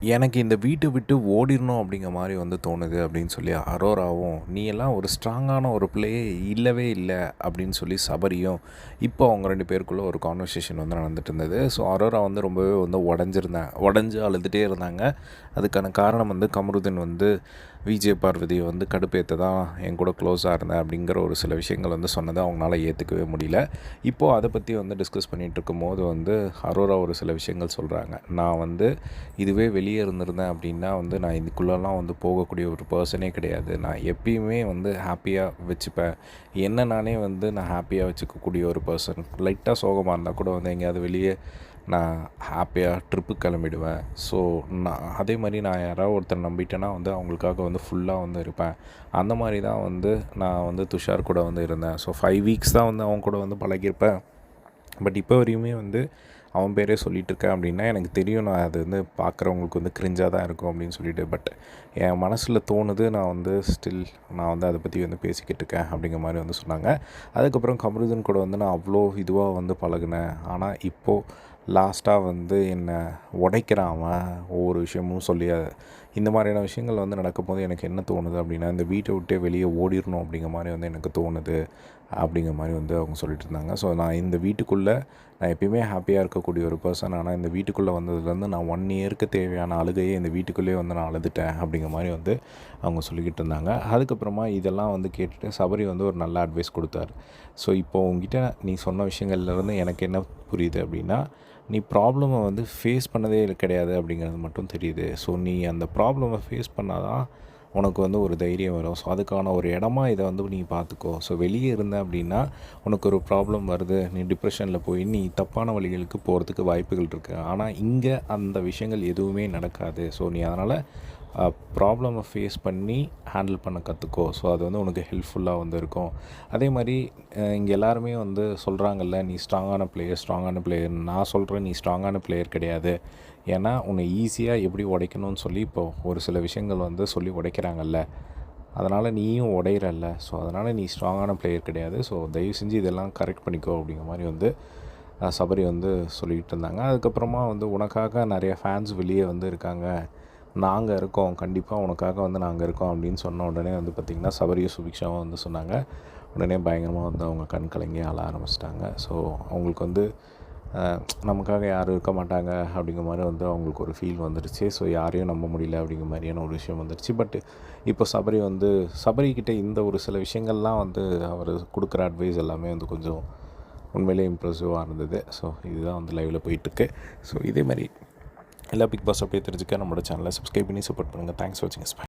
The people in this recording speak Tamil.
எனக்கு இந்த வீட்ட விட்டு ஓடிரணும் அப்படிங்கிற மாரி வந்து தோணுது அப்படின்னு சொல்லி அரோராவும், "நீ எல்லாம் ஒரு ஸ்ட்ராங்கான ஒரு பிள்ளையே இல்லவே இல்ல" அப்படின்னு சொல்லி சபரியும், இப்போ அவங்க 2 பேருக்குள்ள ஒரு கான்வர்சேஷன் வந்து நடந்துட்டு இருந்தது. ஸோ அரோரா வந்து ரொம்பவே வந்து உடைஞ்சு அழுதுட்டே இருந்தாங்க. அதுக்கான காரணம் வந்து கமருதீன் வந்து விஜய் பார்வதிய வந்து கடுப்பேத்த தான் என் கூட க்ளோஸா இருந்தேன் அப்படிங்கிற ஒரு சில விஷயங்கள் வந்து சொன்னத அவங்களால ஏத்துக்கவே முடியல. இப்போது அத பத்தி வந்து டிஸ்கஸ் பண்ணிட்டு இருக்கும்போது வந்து அரோரா ஒரு சில விஷயங்கள் சொல்றாங்க. நான் வந்து இதுவே வெளியே இருந்திருந்தேன் அப்படின்னா வந்து நான் இதுக்குள்ளலாம் வந்து போகக்கூடிய ஒரு பர்சனே கிடையாது. நான் எப்பயுமே வந்து ஹாப்பியாக வச்சுப்பேன். என்ன நானே வந்து நான் ஹாப்பியாக வச்சுக்கக்கூடிய ஒரு பர்சன். லைட்டாக சோகமா இருந்தா கூட வந்து எங்கேயாவது வெளியே நான் ஹாப்பியாக ட்ரிப்புக்கு கிளம்பிடுவேன். ஸோ நான் அதே மாரி நான் யாராவது ஒருத்தர நம்பிட்டேன்னா வந்து அவங்களுக்காக வந்து ஃபுல்லாக வந்து இருப்பேன். அந்த மாரி தான் வந்து நான் வந்து துஷார் கூட வந்து இருந்தேன். ஸோ 5 வீக்ஸ் தான் வந்து அவங்க கூட வந்து பழகியிருப்பேன். பட் இப்போ வரையுமே வந்து அவன் பேரே சொல்லிகிட்ருக்கேன் அப்படின்னா எனக்கு தெரியும் நான் அது வந்து பார்க்குறவங்களுக்கு வந்து கிரிஞ்சாக தான் இருக்கும் அப்படின்னு சொல்லிட்டு. பட் என் மனசில் தோணுது, நான் வந்து ஸ்டில் நான் வந்து அதை பற்றி வந்து பேசிக்கிட்டு இருக்கேன் அப்படிங்கிற மாதிரி வந்து சொன்னாங்க. அதுக்கப்புறம் கமருதீன் கூட வந்து நான் அவ்வளோ இதுவாக வந்து பழகினேன். ஆனால் இப்போது லாஸ்ட்டாக வந்து என்னை உடைக்கிறான் அவன். ஒவ்வொரு விஷயமும் சொல்லி இந்த மாதிரியான விஷயங்கள் வந்து நடக்கும்போது எனக்கு என்ன தோணுது அப்படின்னா, இந்த வீட்டை விட்டே வெளியே ஓடிடணும் அப்படிங்கிற மாதிரி வந்து எனக்கு தோணுது அப்படிங்கிற மாதிரி வந்து அவங்க சொல்லிட்டு இருந்தாங்க. ஸோ நான் இந்த வீட்டுக்குள்ளே நான் எப்பயுமே ஹாப்பியாக இருக்கக்கூடிய ஒரு பர்சன். ஆனால் இந்த வீட்டுக்குள்ளே வந்ததுலேருந்து நான் 1 இயருக்கு தேவையான அழுகையே இந்த வீட்டுக்குள்ளேயே வந்து நான் அழுதுட்டேன் அப்படிங்கிற மாதிரி வந்து அவங்க சொல்லிக்கிட்டு இருந்தாங்க. அதுக்கப்புறமா இதெல்லாம் வந்து கேட்டுட்டு சபரி வந்து ஒரு நல்ல அட்வைஸ் கொடுத்தாரு. ஸோ இப்போ உங்ககிட்ட நீ சொன்ன விஷயங்கள்லேருந்து எனக்கு என்ன புரியுது அப்படின்னா, நீ ப்ராப்ளமை வந்து ஃபேஸ் பண்ணதே கிடையாது அப்படிங்கிறது மட்டும் தெரியுது. ஸோ நீ அந்த ப்ராப்ளமை ஃபேஸ் பண்ணால் தான் உனக்கு வந்து ஒரு தைரியம் வரும். ஸோ அதுக்கான ஒரு இடமா இதை வந்து நீ பார்த்துக்கோ. ஸோ வெளியே இருந்த அப்படின்னா உனக்கு ஒரு ப்ராப்ளம் வருது, நீ டிப்ரெஷனில் போய் நீ தப்பான வழிகளுக்கு போகிறதுக்கு வாய்ப்புகள் இருக்குது. ஆனால் இங்கே அந்த விஷயங்கள் எதுவுமே நடக்காது. ஸோ நீ அதனால் ப்ராப்ளமை ஃபேஸ் பண்ணி ஹேண்டில் பண்ண கற்றுக்கோ. ஸோ அது வந்து உனக்கு ஹெல்ப்ஃபுல்லாக வந்து இருக்கும். அதே மாதிரி இங்கே எல்லாருமே வந்து சொல்கிறாங்கல்ல, நீ ஸ்ட்ராங்கான பிளேயர். நான் சொல்கிறேன், நீ ஸ்ட்ராங்கான பிளேயர் கிடையாது. ஏன்னா உன்னை ஈஸியாக எப்படி உடைக்கணும்னு சொல்லி இப்போ ஒரு சில விஷயங்கள் வந்து சொல்லி உடைக்கிறாங்கல்ல, அதனால் நீயும் உடையிறல்ல. ஸோ அதனால் நீ ஸ்ட்ராங்கான பிளேயர் கிடையாது. ஸோ தயவு செஞ்சு இதெல்லாம் கரெக்ட் பண்ணிக்கோ அப்படிங்கிற மாதிரி வந்து சபரி வந்து சொல்லிக்கிட்டு இருந்தாங்க. அதுக்கப்புறமா வந்து உனக்காக நிறைய ஃபேன்ஸ் வெளியே வந்து இருக்காங்க, நாங்கள் இருக்கோம், கண்டிப்பாக உனக்காக வந்து நாங்கள் இருக்கோம் அப்படின்னு சொன்ன உடனே வந்து பார்த்திங்கன்னா சபரியும் சுபிக்ஷாவும் வந்து சொன்னாங்க. உடனே பயங்கரமாக வந்து அவங்க கண் கலங்கி அழ ஆரம்பிச்சிட்டாங்க. ஸோ அவங்களுக்கு வந்து நமக்காக யாரும் இருக்க மாட்டாங்க அப்படிங்கிற மாதிரி வந்து அவங்களுக்கு ஒரு ஃபீல் வந்துடுச்சு. ஸோ யாரையும் நம்ப முடியல அப்படிங்கிற மாதிரியான ஒரு விஷயம் வந்துடுச்சு. பட் இப்போ சபரிக்கிட்ட இந்த ஒரு சில விஷயங்கள்லாம் வந்து அவர் கொடுக்குற அட்வைஸ் எல்லாமே வந்து கொஞ்சம் உண்மையிலே இம்ப்ரெசிவாக இருந்தது. ஸோ இதுதான் வந்து லைவில் போயிட்டுருக்கு. ஸோ இதே மாதிரி எல்லா பிக் பாஸ் அப்படியே தெரிஞ்சுக்க நம்மளோட சேனலை சப்ஸ்கிரைப் பண்ணி சப்போர்ட் பண்ணுங்கள். தேங்க்ஸ் ஃபார் வாட்சிங்.